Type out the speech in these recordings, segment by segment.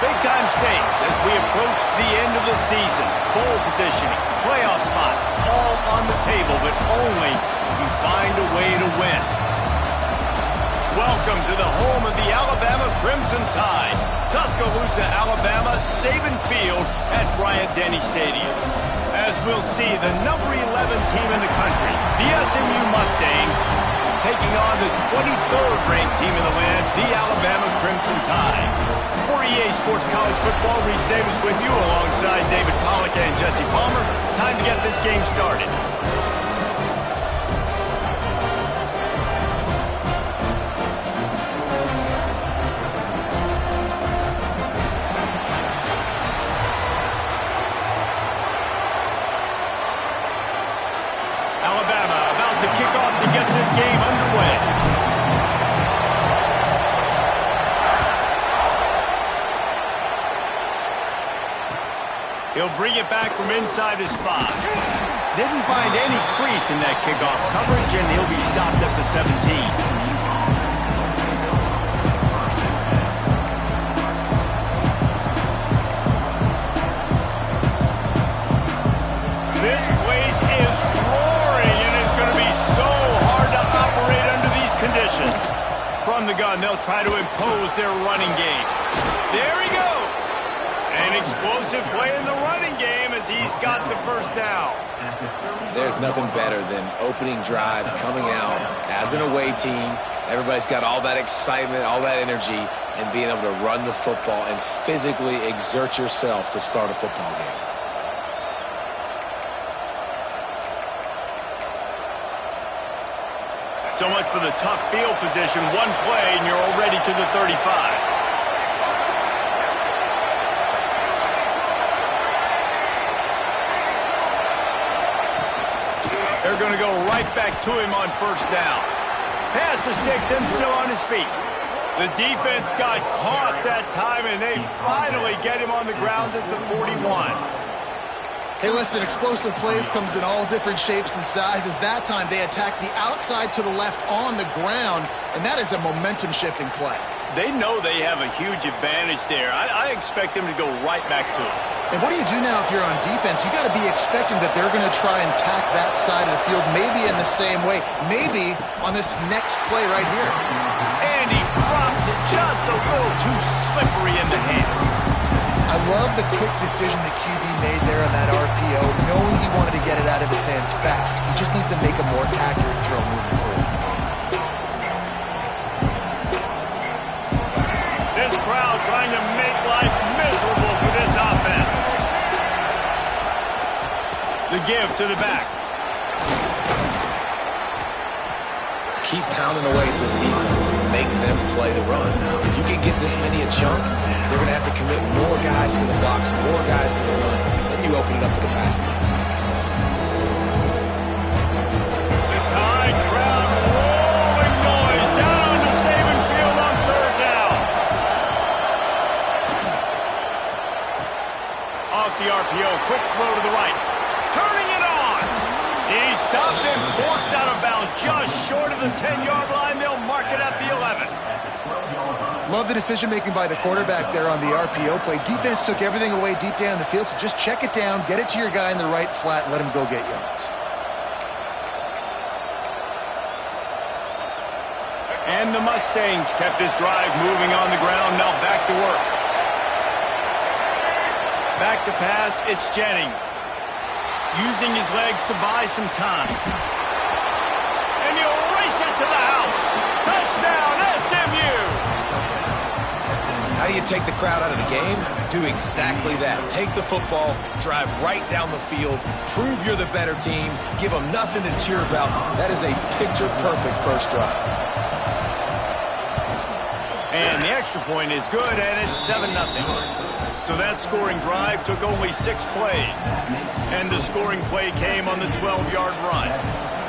Big-time stakes as we approach the end of the season. Bowl positioning, playoff spots, all on the table, but only if you find a way to win. Welcome to the home of the Alabama Crimson Tide. Tuscaloosa, Alabama, Saban Field at Bryant-Denny Stadium. As we'll see, the number 11 team in the country, the SMU Mustangs, taking on the 23rd ranked team in the land, the Alabama Crimson Tide. For EA Sports College Football, Reese Davis with you alongside David Pollack and Jesse Palmer. Time to get this game started. Alabama about to kick off to get this game underway. He'll bring it back from inside his 5. Didn't find any crease in that kickoff coverage, and he'll be stopped at the 17. This place is roaring, and it's going to be so hard to operate under these conditions. From the gun, they'll try to impose their running game. There he goes. An explosive play in the running game as he's got the first down. There's nothing better than opening drive, coming out as an away team. Everybody's got all that excitement, all that energy, and being able to run the football and physically exert yourself to start a football game. So much for the tough field position. One play, and you're already to the 35. They're going to go right back to him on first down. Pass the sticks and still on his feet. The defense got caught that time, and they finally get him on the ground at the 41. Hey, listen, explosive plays comes in all different shapes and sizes. That time, they attack the outside to the left on the ground, and that is a momentum-shifting play. They know they have a huge advantage there. I expect them to go right back to it. And what do you do now if you're on defense? You got to be expecting that they're going to try and tack that side of the field, maybe in the same way, maybe on this next play right here. And he drops it just a little too slippery in the hands. I love the quick decision the QB made there on that RPO, knowing he wanted to get it out of his hands fast. He just needs to make a more accurate throw moving forward. This crowd trying to make life miserable for this offense. The give to the back. Keep pounding away at this defense and make them play the run. If you can get this many a chunk, they're going to have to commit more guys to the box, more guys to the run. Then you open it up for the passing game. The Tide crowd rolling noise down on the Saban Field on third down. Off the RPO, quick throw to the right. Turning it on. He's stopped and forced out of bounds just short of the 10-yard line. They'll mark it at the 11. Love the decision-making by the quarterback there on the RPO play. Defense took everything away deep down the field, so just check it down, get it to your guy in the right flat, and let him go get yards. And the Mustangs kept this drive moving on the ground. Now back to work. Back to pass, it's Jennings. Using his legs to buy some time. And he'll race it to the house. Touchdown, SMU! How do you take the crowd out of the game? Do exactly that. Take the football, drive right down the field, prove you're the better team, give them nothing to cheer about. That is a picture-perfect first drive. And the extra point is good, and it's 7-0. So that scoring drive took only 6 plays. And the scoring play came on the 12-yard run.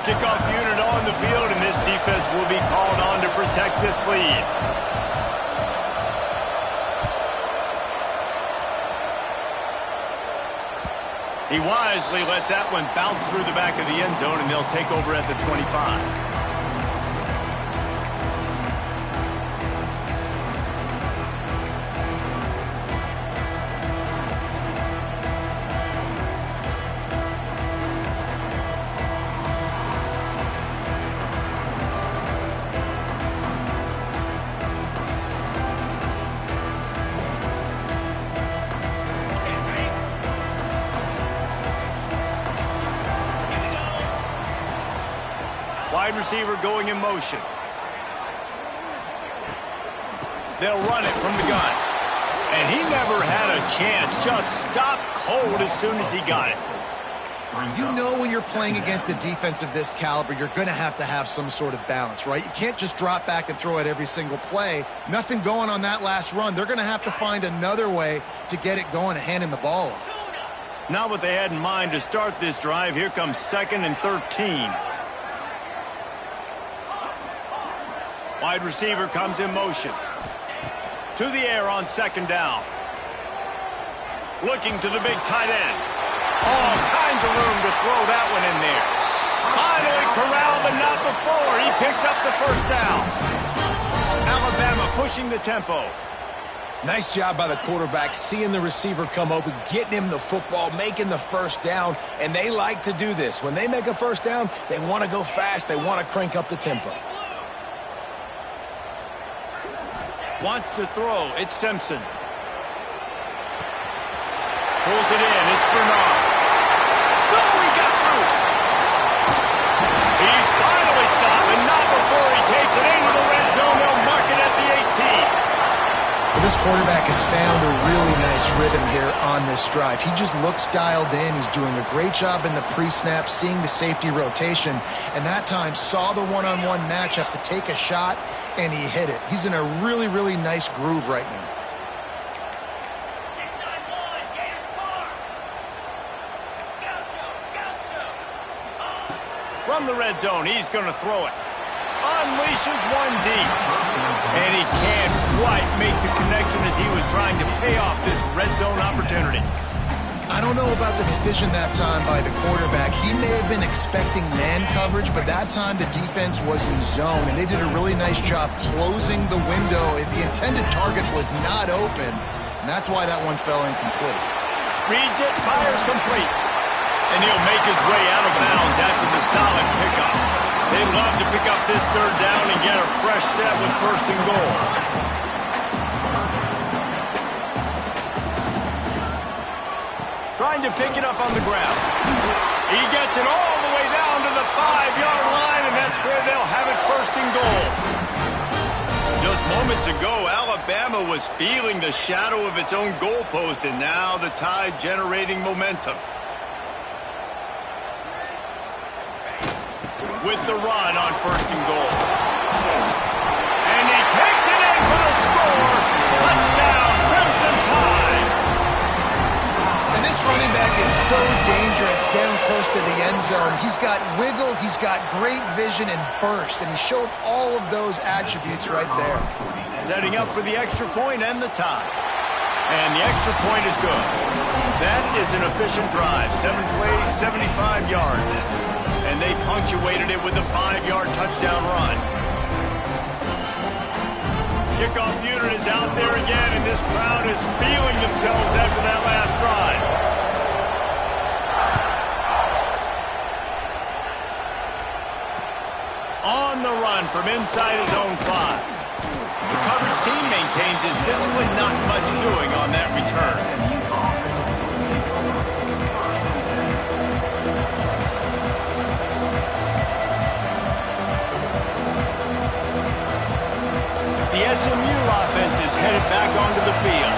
Kickoff unit on the field, and this defense will be called on to protect this lead. He wisely lets that one bounce through the back of the end zone, and they'll take over at the 25. Wide receiver going in motion. They'll run it from the gun. And he never had a chance. Just stopped cold as soon as he got it. You know when you're playing against a defense of this caliber, you're going to have some sort of balance, right? You can't just drop back and throw it every single play. Nothing going on that last run. They're going to have to find another way to get it going and handing the ball off. Not what they had in mind to start this drive. Here comes 2nd and 13. Wide receiver comes in motion. To the air on 2nd down. Looking to the big tight end. All kinds of room to throw that one in there. Finally corralled, but not before. He picks up the 1st down. Alabama pushing the tempo. Nice job by the quarterback, seeing the receiver come open, getting him the football, making the 1st down, and they like to do this. When they make a 1st down, they want to go fast. They want to crank up the tempo. Wants to throw. It's Simpson. Pulls it in. It's Bernard. No, he got loose. He's finally stopped, and not before he takes it into the red zone. They'll mark it at the 18. Well, this quarterback has found a really nice rhythm here on this drive. He just looks dialed in. He's doing a great job in the pre-snap, seeing the safety rotation, and that time saw the one-on-one matchup to take a shot, and he hit it. He's in a really, really nice groove right now. From the red zone, he's going to throw it. Unleashes one deep. And he can't quite make the connection as he was trying to pay off this red zone opportunity. I don't know about the decision that time by the quarterback. He may have been expecting man coverage, but that time the defense was in zone, and they did a really nice job closing the window. The intended target was not open, and that's why that one fell incomplete. Reads it, fires complete. And he'll make his way out of bounds after the solid pickup. They'd love to pick up this 3rd down and get a fresh set with 1st and goal. Trying to pick it up on the ground. He gets it all the way down to the 5-yard line, and that's where they'll have it 1st and goal. Just moments ago, Alabama was feeling the shadow of its own goalpost, and now the Tide generating momentum. With the run on 1st and goal. And he takes it in for the score. Touchdown, Crimson Tide. And this running back is so dangerous down close to the end zone. He's got wiggle, he's got great vision and burst, and he showed all of those attributes right there. Setting up for the extra point and the tie. And the extra point is good. That is an efficient drive. 7 plays, 75 yards. And they punctuated it with a 5-yard touchdown run. Kickoff unit is out there again, and this crowd is feeling themselves after that last drive. On the run from inside his own 5. The coverage team maintains his discipline, not much doing on that return. The SMU offense is headed back onto the field.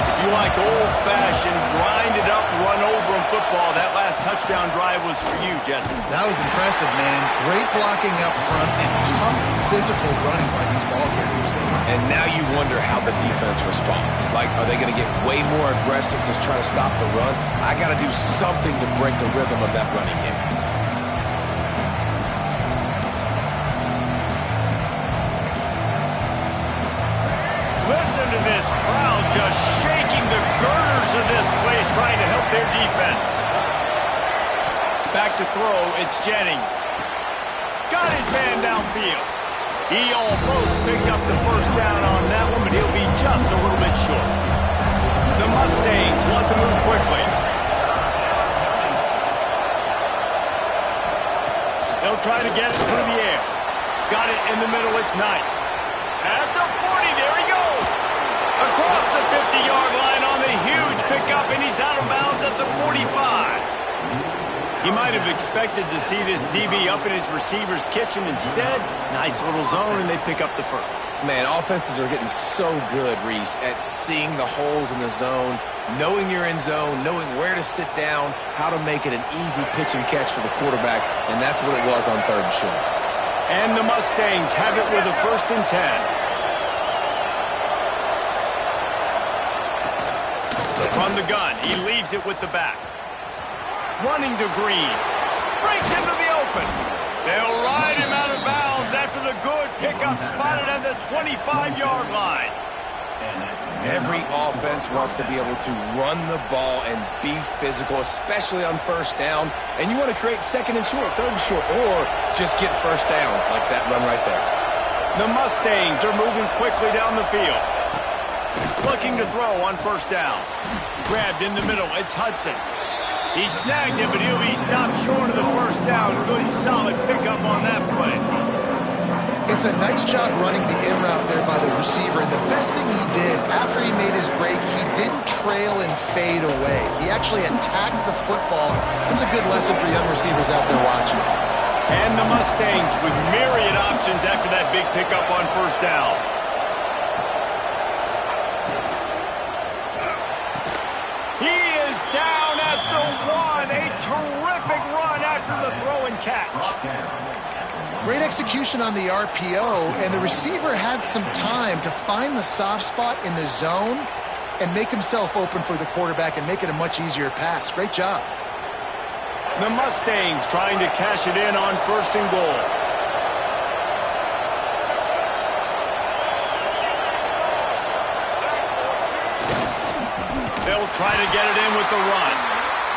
If you like old-fashioned, grind-it-up, run-over-'em football, that last touchdown drive was for you, Jesse. That was impressive, man. Great blocking up front and tough physical running by these ball carriers. And now you wonder how the defense responds. Like, are they going to get way more aggressive to try to stop the run? I got to do something to break the rhythm of that running game. Listen to this crowd just shaking the girders of this place, trying to help their defense. Back to throw, it's Jennings. Got his man downfield. He almost picked up the 1st down on that one, but he'll be just a little bit short. The Mustangs want to move quickly. They'll try to get it through the air. Got it in the middle, it's Knight. At the 40, there he goes. Across the 50-yard line on the huge pickup, and he's out of bounds at the 45. He might have expected to see this DB up in his receiver's kitchen. Instead, nice little zone, and they pick up the first. Man, offenses are getting so good, Reese, at seeing the holes in the zone, knowing you're in zone, knowing where to sit down, how to make it an easy pitch and catch for the quarterback, and that's what it was on 3rd and short. And the Mustangs have it with a 1st and 10. From the gun, he leaves it with the back. Running to Green. Breaks into the open. They'll ride him out of bounds after the good pickup spotted at the 25-yard line. Every offense wants to be able to run the ball and be physical, especially on 1st down. And you want to create 2nd and short, 3rd and short, or just get 1st downs like that run right there. The Mustangs are moving quickly down the field. Looking to throw on 1st down. Grabbed in the middle. It's Hudson. He snagged him, but he'll be stopped short of the 1st down. Good, solid pickup on that play. It's a nice job running the in route there by the receiver. And the best thing he did after he made his break, he didn't trail and fade away. He actually attacked the football. That's a good lesson for young receivers out there watching. And the Mustangs with myriad options after that big pickup on 1st down. He is down at the 1. A terrific run after the throw and catch. Great execution on the RPO, and the receiver had some time to find the soft spot in the zone and make himself open for the quarterback and make it a much easier pass. Great job. The Mustangs trying to cash it in on 1st and goal. They'll try to get it in with the run.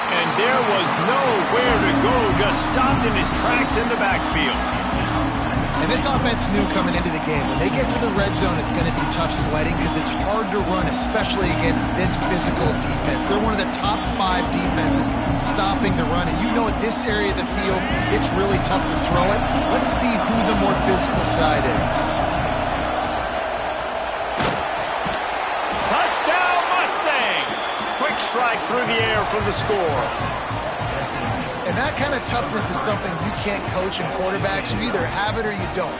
And there was nowhere to go, just stopped in his tracks in the backfield. And this offense knew coming into the game, when they get to the red zone, it's going to be tough sledding because it's hard to run, especially against this physical defense. They're one of the top 5 defenses stopping the run. And you know at this area of the field, it's really tough to throw it. Let's see who the more physical side is. Touchdown, Mustangs! Quick strike through the air for the score. And that kind of toughness is something you can't coach in quarterbacks. You either have it or you don't.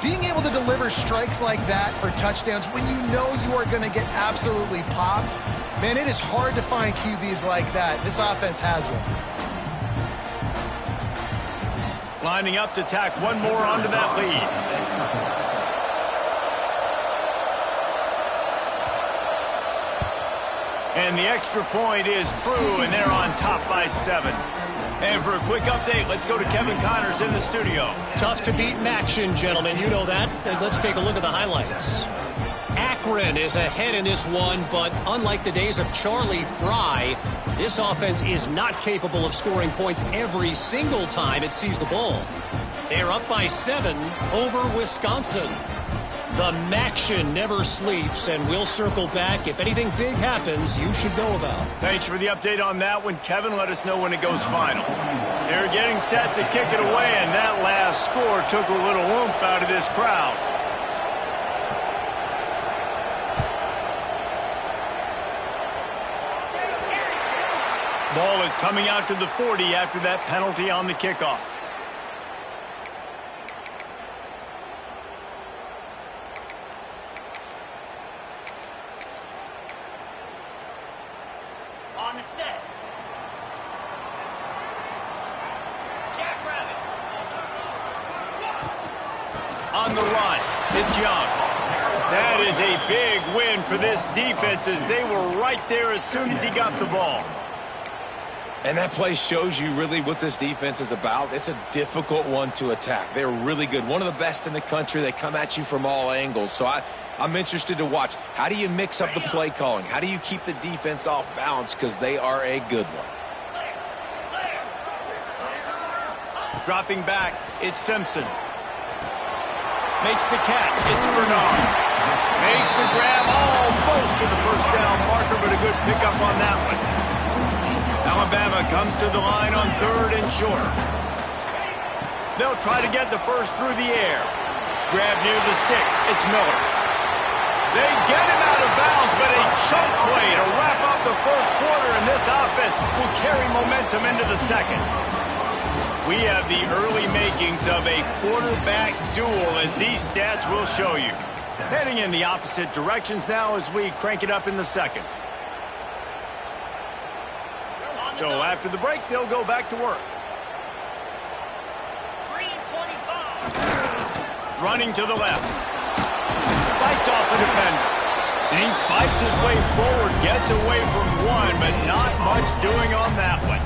Being able to deliver strikes like that for touchdowns when you know you are going to get absolutely popped, man, it is hard to find QBs like that. This offense has one. Lining up to tack one more onto that lead. And the extra point is true, and they're on top by 7. And for a quick update, let's go to Kevin Connors in the studio. Tough to beat in action, gentlemen. You know that. And let's take a look at the highlights. Akron is ahead in this one, but unlike the days of Charlie Fry, this offense is not capable of scoring points every single time it sees the ball. They're up by 7 over Wisconsin. The Maction never sleeps, and we'll circle back. If anything big happens, you should know about. Thanks for the update on that one, Kevin. Let us know when it goes final. They're getting set to kick it away, and that last score took a little oomph out of this crowd. Ball is coming out to the 40 after that penalty on the kickoff. On the run, it's Young. That is a big win for this defense as they were right there as soon as he got the ball. And that play shows you really what this defense is about. It's a difficult one to attack. They're really good. One of the best in the country. They come at you from all angles. So I'm interested to watch. How do you mix up the play calling? How do you keep the defense off balance? Because they are a good one. Dropping back, it's Simpson. Makes the catch. It's Bernard. Makes the grab almost to the 1st down marker, but a good pickup on that one. Alabama comes to the line on 3rd and short. They'll try to get the first through the air. Grab near the sticks. It's Miller. They get him out of bounds, but a chunk play to wrap up the 1st quarter, and this offense will carry momentum into the 2nd. We have the early makings of a quarterback duel, as these stats will show you. Heading in the opposite directions now as we crank it up in the second. So after the break, they'll go back to work. Running to the left. Fights off a defender. And he fights his way forward, gets away from one, but not much doing on that one.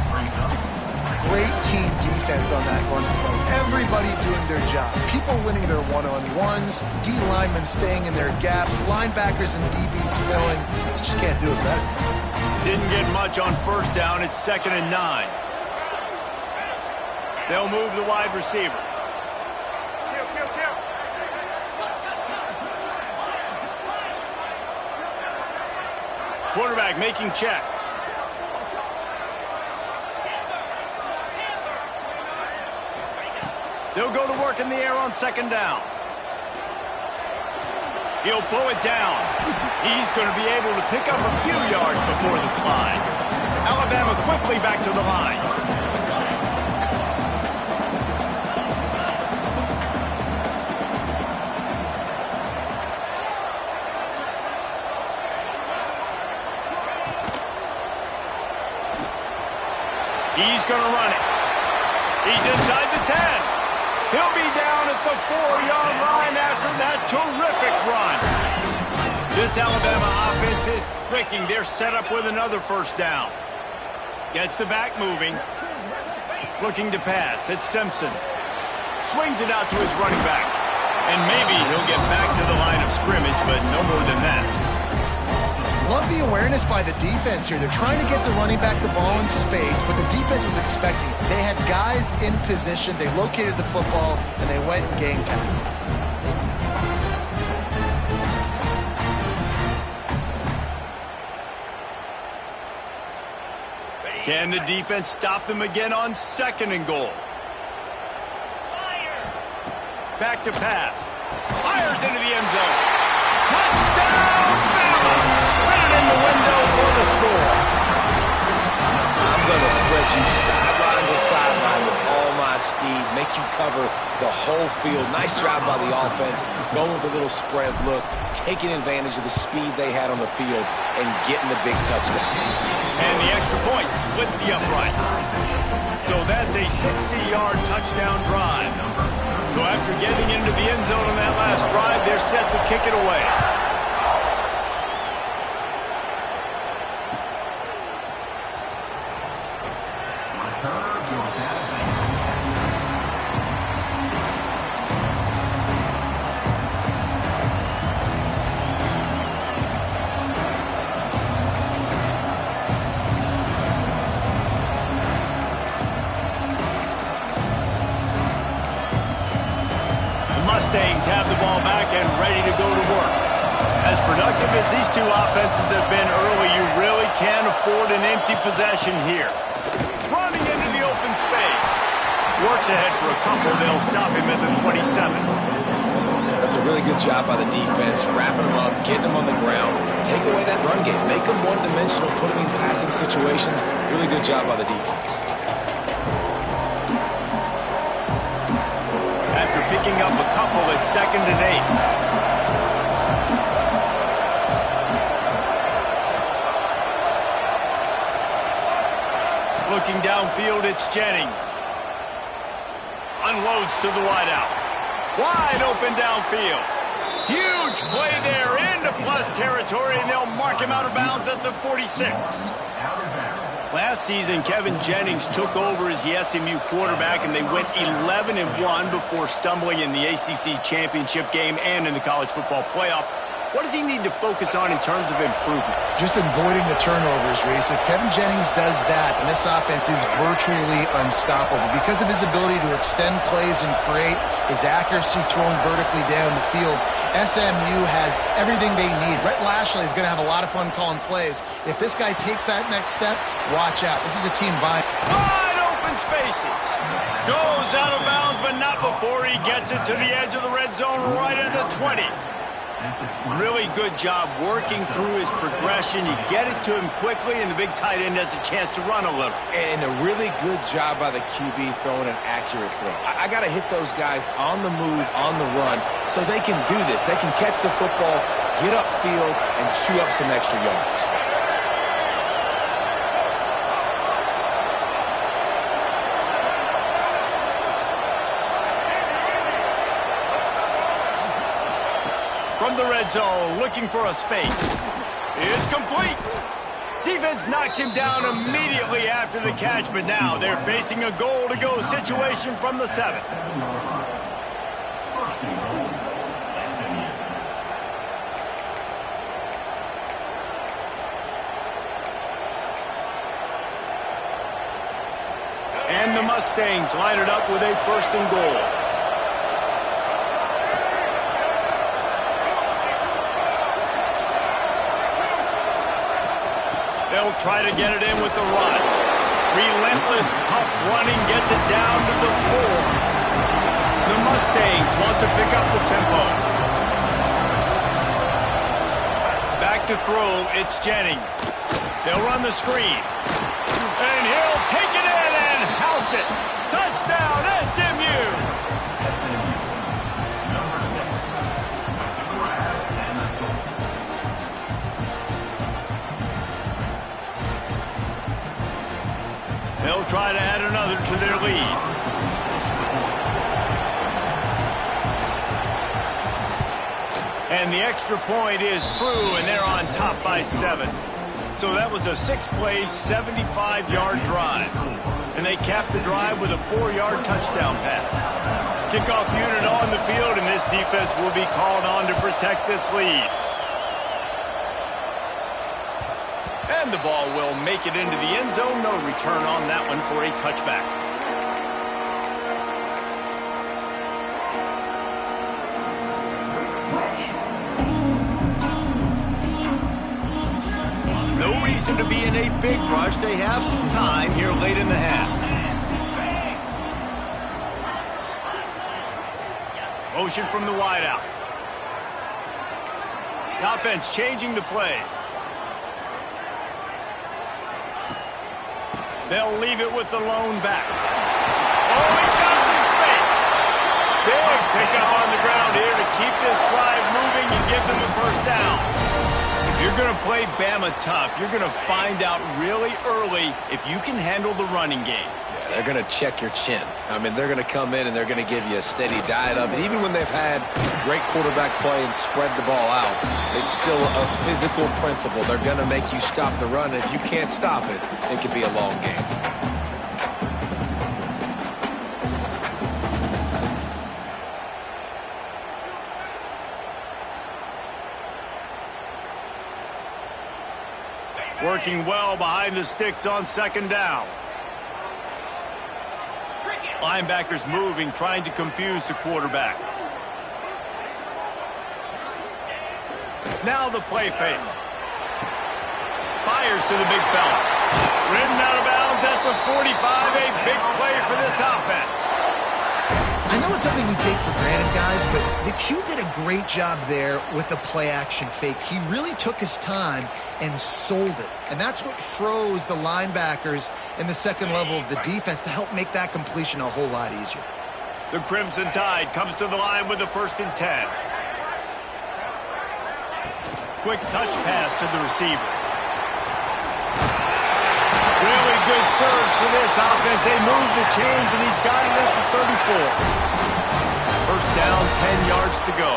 Great team defense on that run play. Everybody doing their job. People winning their one-on-ones, D linemen staying in their gaps, linebackers and DBs filling. You just can't do it better. Didn't get much on first down. It's 2nd and 9. They'll move the wide receiver. Quarterback making checks. They'll go to work in the air on 2nd down. He'll pull it down. He's going to be able to pick up a few yards before the slide. Alabama quickly back to the line. He's going to run it. He's inside the 10. He'll be down at the 4-yard line after that terrific run. This Alabama offense is clicking. They're set up with another first down. Gets the back moving. Looking to pass. It's Simpson. Swings it out to his running back. And maybe he'll get back to the line of scrimmage, but no more than that. Love the awareness by the defense here. They're trying to get the running back the ball in space, but the defense was expecting. They had guys in position. They located the football, and they went and gang tackled. Can the defense stop them again on 2nd and goal? Back to pass. Fires into the end zone. Touchdown, Bama! In the window for the score. I'm going to spread you sideline to sideline with all my speed, make you cover the whole field. Nice job by the offense, going with a little spread look, taking advantage of the speed they had on the field, and getting the big touchdown. And the extra point splits the uprights. So that's a 60-yard touchdown drive. So after getting into the end zone on that last drive, they're set to kick it away. Mustangs have the ball back and ready to go to work. As productive as these two offenses have been early, you really can't afford an empty possession here. Running into the open space. Works ahead for a couple. They'll stop him at the 27. That's a really good job by the defense, wrapping them up, getting them on the ground, take away that run game, make them one-dimensional, put them in passing situations. Really good job by the defense. Picking up a couple at 2nd and 8. Looking downfield, it's Jennings. Unloads to the wideout. Wide open downfield. Huge play there into plus territory, and they'll mark him out of bounds at the 46. Last season, Kevin Jennings took over as the SMU quarterback, and they went 11-1 before stumbling in the ACC championship game and in the college football playoff. What does he need to focus on in terms of improvement? Just avoiding the turnovers, Reese. If Kevin Jennings does that, then this offense is virtually unstoppable. Because of his ability to extend plays and create, his accuracy throwing vertically down the field, SMU has everything they need. Rhett Lashley is going to have a lot of fun calling plays. If this guy takes that next step, watch out. This is a team buying. Wide open spaces. Goes out of bounds, but not before he gets it to the edge of the red zone right at the 20. Really good job working through his progression. You get it to him quickly, and the big tight end has a chance to run a little. And a really good job by the QB throwing an accurate throw. I got to hit those guys on the move, on the run, so they can do this. They can catch the football, get upfield, and chew up some extra yards. From the red zone, looking for a space. It's complete. Defense knocks him down immediately after the catch, but now they're facing a goal-to-go situation from the 7. And the Mustangs line it up with a 1st and goal. They'll try to get it in with the run. Relentless, tough running gets it down to the 4. The Mustangs want to pick up the tempo. Back to throw, it's Jennings. They'll run the screen. And he'll take it in and house it. Touchdown, SMU! They'll try to add another to their lead. And the extra point is true, and they're on top by 7. So that was a 6-play, 75-yard drive. And they capped the drive with a 4-yard touchdown pass. Kickoff unit on the field, and this defense will be called on to protect this lead. And the ball will make it into the end zone. No return on that one for a touchback. No reason to be in a big rush. They have some time here late in the half. Motion from the wideout. The offense changing the play. They'll leave it with the lone back. Oh, he's got some space. Big pickup on the ground here to keep this drive moving and give them a 1st down. If you're going to play Bama tough, you're going to find out really early if you can handle the running game. Yeah, they're going to check your chin. I mean, they're going to come in and they're going to give you a steady diet of it. Even when they've had great quarterback play and spread the ball out, it's still a physical principle. They're going to make you stop the run. If you can't stop it, it could be a long game. Working well behind the sticks on 2nd down. Linebackers moving, trying to confuse the quarterback. Now the play fake. Fires to the big fella. Ridden out of bounds at the 45. A big play for this offense. I know it's something we take for granted, guys, but the Q did a great job there with the play-action fake. He really took his time and sold it. And that's what froze the linebackers in the 2nd level of the defense to help make that completion a whole lot easier. The Crimson Tide comes to the line with the 1st and 10. Quick touch pass to the receiver. Really good surge for this offense. They move the chains, and he's got it at the 34. 1st down, 10 yards to go.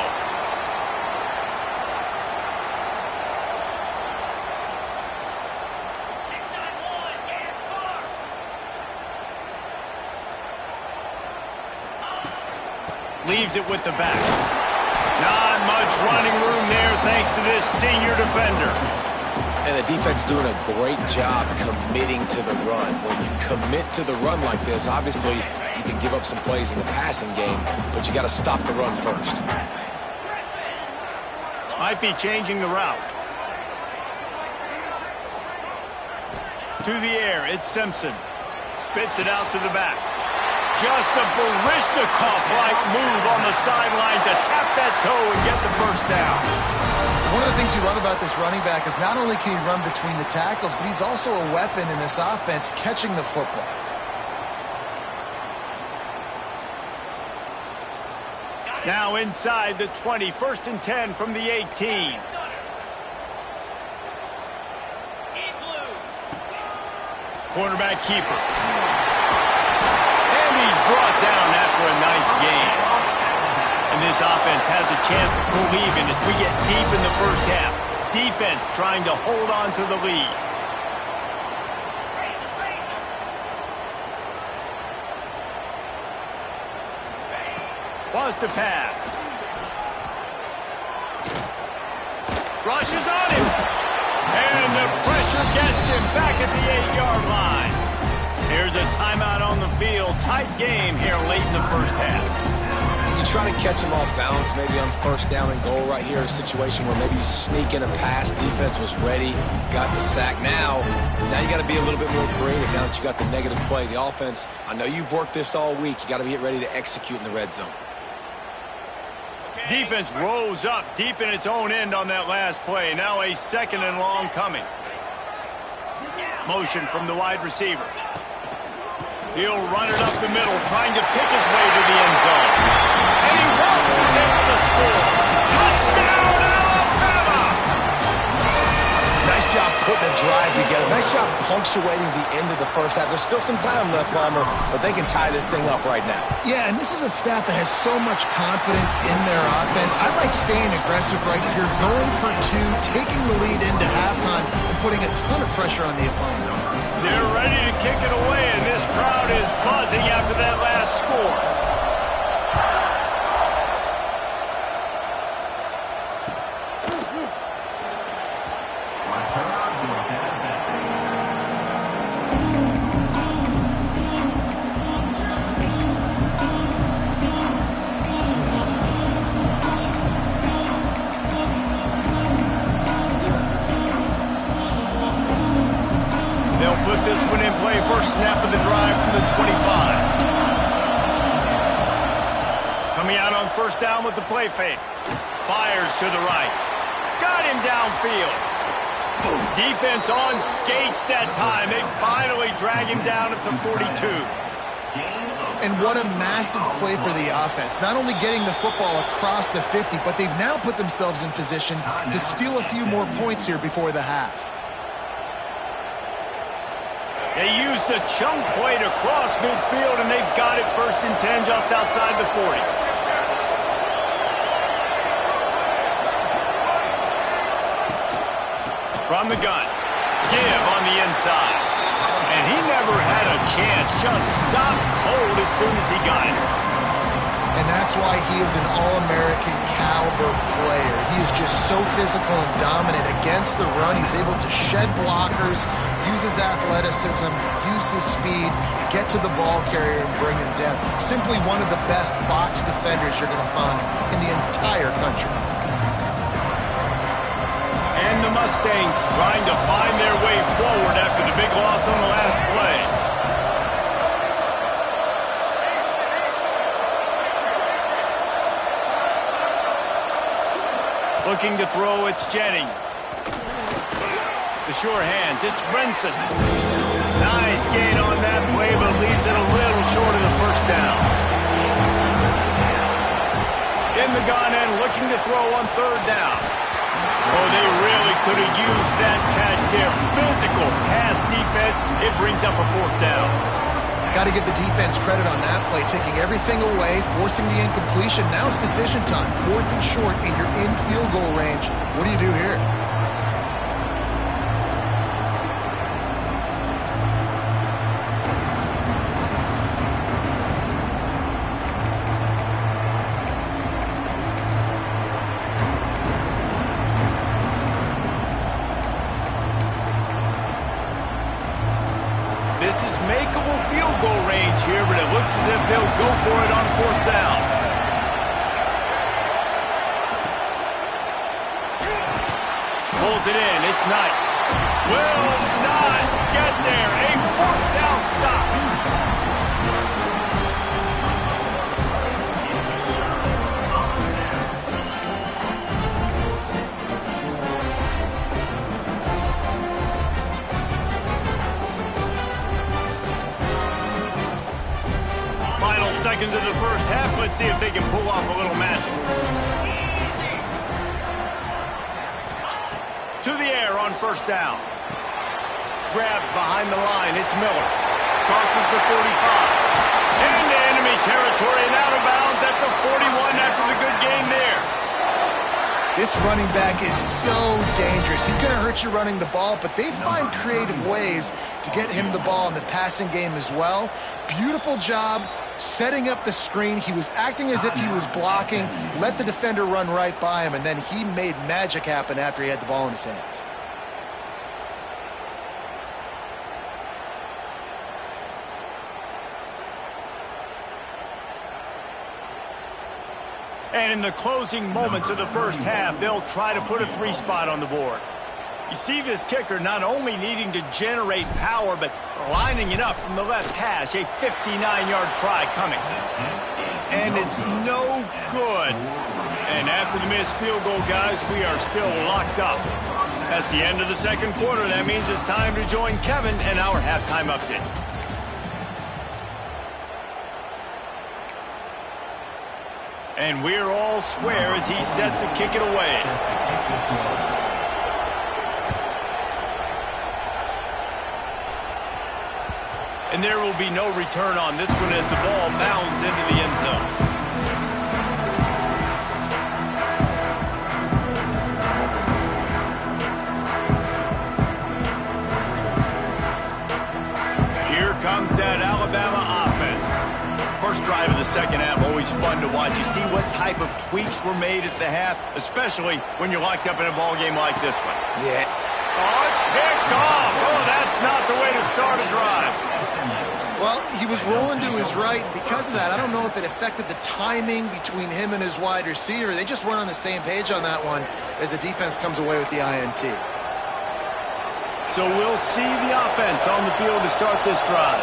Leaves it with the back. Not much running room there thanks to this senior defender. And the defense doing a great job committing to the run. When you commit to the run like this, obviously you can give up some plays in the passing game, but you got to stop the run first. Might be changing the route. To the air, it's Simpson. Spits it out to the back. just a Barishnikov-like move on the sideline to tap that toe and get the first down. One of the things you love about this running back is not only can he run between the tackles, but he's also a weapon in this offense catching the football. Now inside the 20, 1st and 10 from the 18. Quarterback keeper. And he's brought down after a nice gain. And this offense has a chance to pull even as we get deep in the first half. Defense trying to hold on to the lead. Wants to pass. Rushes on him. And the pressure gets him back at the 8-yard line. Here's a timeout on the field. Tight game here late in the first half. You try to catch him off balance, maybe on 1st down and goal right here, a situation where maybe you sneak in a pass, defense was ready, got the sack. Now you got to be a little bit more creative now that you got the negative play. The offense, I know you've worked this all week. You got to get ready to execute in the red zone. Defense rose up deep in its own end on that last play. Now a 2nd and long coming. Motion from the wide receiver. He'll run it up the middle, trying to pick his way to the end zone. And he walks is able to score. Touchdown, Alabama! Nice job putting a drive together. Nice job punctuating the end of the first half. There's still some time left, Palmer, but they can tie this thing up right now. Yeah, and this is a staff that has so much confidence in their offense. I like staying aggressive right here, going for 2, taking the lead into halftime, and putting a ton of pressure on the opponent. They're ready to kick it away, and this crowd is buzzing after that last score. They'll put this one in play. First snap of the drive from the 25. Coming out on 1st down with the play fake. Fires to the right. Got him downfield. Defense on skates that time. They finally drag him down at the 42. And what a massive play for the offense. Not only getting the football across the 50, but they've now put themselves in position to steal a few more points here before the half. They used the chunk play to cross midfield, and they've got it 1st and 10 just outside the 40. From the gun. Give on the inside. And he never had a chance. Just stopped cold as soon as he got it. And that's why he is an All-American caliber player. He is just so physical and dominant against the run. He's able to shed blockers, use his athleticism, use his speed, get to the ball carrier and bring him down. Simply one of the best box defenders you're going to find in the entire country. And the Mustangs trying to find their way forward after the big loss on the last play. Looking to throw, it's Jennings. The sure hands, it's Brinson. Nice gain on that play, but leaves it a little short of the 1st down. In the gun and looking to throw on 3rd down. Oh, they really could have used that catch there. Physical pass defense. It brings up a 4th down. Got to give the defense credit on that play, taking everything away, forcing the incompletion. Now it's decision time. 4th and short, and you're in field goal range. What do you do here? This is makeable field goal range here, but it looks as if they'll go for it on 4th down. Pulls it in. It's Knight. Will not get there. A 4th down stop. seconds of the first half. Let's see if they can pull off a little magic. To the air on first down. Grabbed behind the line. It's Miller. Crosses the 45. Into enemy territory and out of bounds at the 41 after the good game there. This running back is so dangerous. He's going to hurt you running the ball, but they find creative ways to get him the ball in the passing game as well. Beautiful job setting up the screen. He was acting as if he was blocking, let the defender run right by him, and then he made magic happen after he had the ball in his hands. And in the closing moments of the first half, they'll try to put a 3-spot on the board. You see this kicker not only needing to generate power, but lining it up from the left hash, a 59-yard try coming. And it's no good. And after the missed field goal, guys, we are still locked up. That's the end of the second quarter. That means it's time to join Kevin and our halftime update. And we're all square as he's set to kick it away. And there will be no return on this one as the ball bounds into the end zone. Here comes that Alabama offense. First drive of the second half, always fun to watch. You see what type of tweaks were made at the half, especially when you're locked up in a ball game like this one. Yeah. Oh, it's picked off. Oh, that's not the way to start a drive. Well, he was rolling to his right, and because of that, I don't know if it affected the timing between him and his wide receiver. They just weren't on the same page on that one as the defense comes away with the INT. So we'll see the offense on the field to start this drive.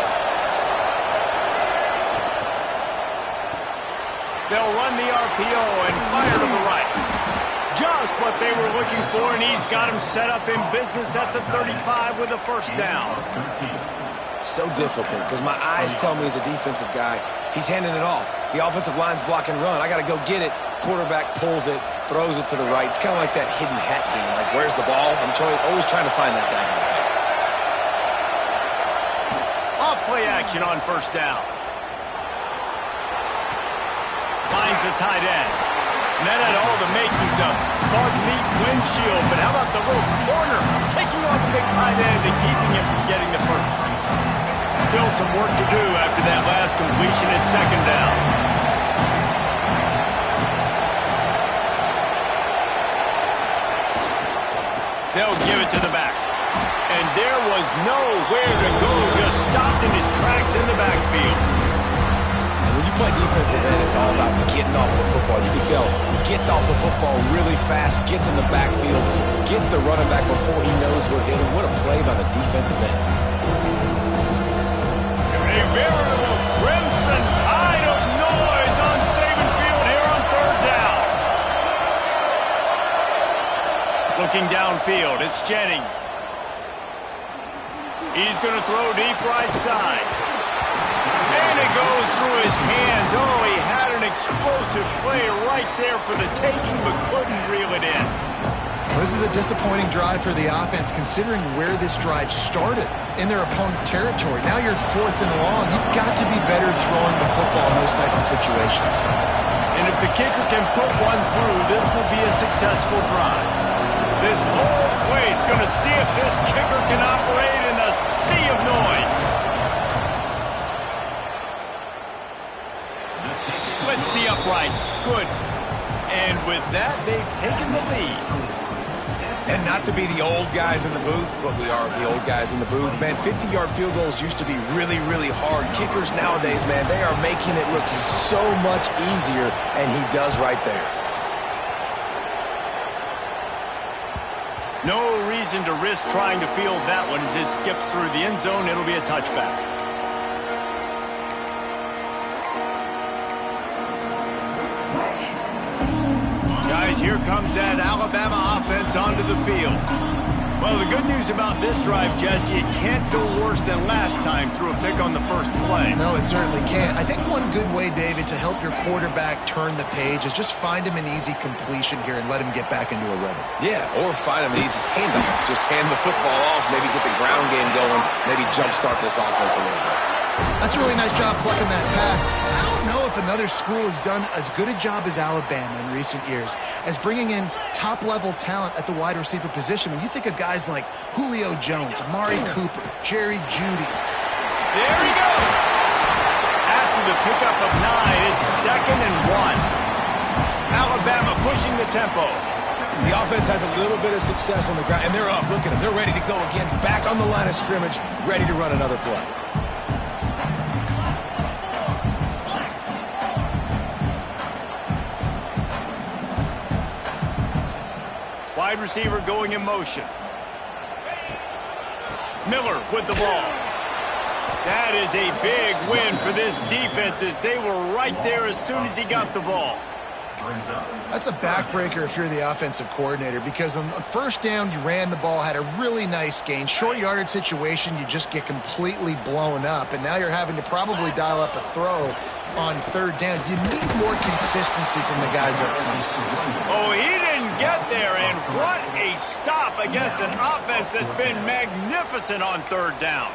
They'll run the RPO and fire to the right. Just what they were looking for, and he's got him set up in business at the 35 with a first down. So difficult because my eyes tell me as a defensive guy, he's handing it off. The offensive line's block and run. I got to go get it. Quarterback pulls it, throws it to the right. It's kind of like that hidden hat game. Like, where's the ball? I'm always trying to find that guy. Off play action on first down. Finds a tight end. And that had all the makings of bug meat windshield. But how about the little corner taking on the big tight end and keeping him from getting the first? Still some work to do after that last completion at second down. They'll give it to the back. And there was nowhere to go, just stopped in his tracks in the backfield. And when you play defensive end, it's all about getting off the football. You can tell he gets off the football really fast, gets in the backfield, gets the running back before he knows what hit him. What a play by the defensive end. A veritable crimson tide of noise on Saban Field here on third down. Looking downfield, it's Jennings. He's going to throw deep right side. And it goes through his hands. Oh, he had an explosive play right there for the taking, but couldn't reel it in. This is a disappointing drive for the offense, considering where this drive started, in their opponent territory. Now you're 4th and long. You've got to be better throwing the football in those types of situations. And if the kicker can put one through, this will be a successful drive. This whole place going to see if this kicker can operate in a sea of noise. Splits the uprights. Good. And with that, they've taken the lead. And not to be the old guys in the booth, but we are the old guys in the booth. Man, 50-yard field goals used to be really, really hard. Kickers nowadays, man, they are making it look so much easier, and he does right there. No reason to risk trying to field that one as it skips through the end zone. It'll be a touchback. Guys, here comes that Alabama offense onto the field. Well, the good news about this drive, Jesse, it can't go worse than last time through a pick on the first play. No, it certainly can't. I think one good way, David, to help your quarterback turn the page is just find him an easy completion here and let him get back into a rhythm. Yeah, or find him an easy handoff. Just hand the football off, maybe get the ground game going, maybe jumpstart this offense a little bit. That's a really nice job plucking that pass. I don't know if another school has done as good a job as Alabama in recent years as bringing in top-level talent at the wide receiver position. When you think of guys like Julio Jones, Amari Cooper, Jerry Jeudy. There he goes. After the pickup of 9, it's 2nd and 1. Alabama pushing the tempo. The offense has a little bit of success on the ground, and they're up. Look at them. They're ready to go again, back on the line of scrimmage, ready to run another play. Wide receiver going in motion. Miller with the ball. That is a big win for this defense as they were right there as soon as he got the ball. That's a backbreaker if you're the offensive coordinator, because on first down, you ran the ball, had a really nice gain. Short yardage situation, you just get completely blown up, and now you're having to probably dial up a throw on third down. You need more consistency from the guys up front. Oh, he didn't get there, and what a stop against an offense that's been magnificent on third down.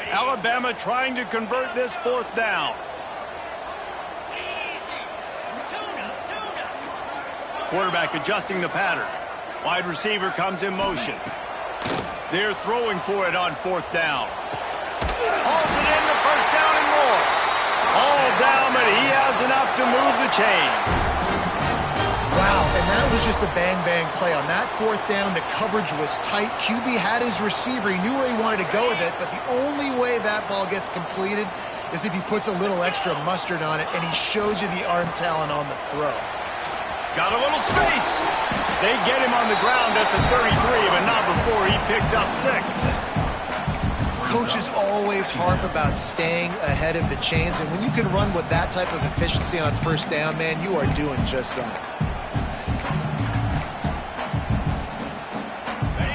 Alabama trying to convert this fourth down. Quarterback adjusting the pattern. Wide receiver comes in motion. They're throwing for it on fourth down. Hauls it in the first down and more. All down, but he has enough to move the chains. Wow, and that was just a bang-bang play. On that fourth down, the coverage was tight. QB had his receiver. He knew where he wanted to go with it, but the only way that ball gets completed is if he puts a little extra mustard on it, and he shows you the arm talent on the throw. Got a little space. They get him on the ground at the 33, but not before he picks up 6. Coaches always harp about staying ahead of the chains, and when you can run with that type of efficiency on first down, man, you are doing just that.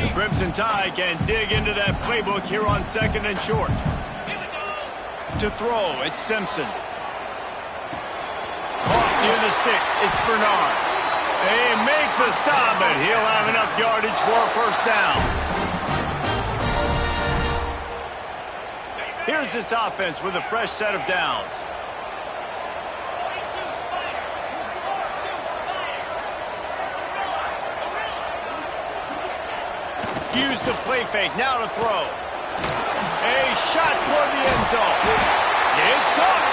The Crimson Tide can dig into that playbook here on 2nd and short. To throw, it's Simpson. Caught near the sticks, it's Bernard. They make the stop, but he'll have enough yardage for a first down. Here's this offense with a fresh set of downs. Use the play fake, now to throw. A shot toward the end zone. It's caught.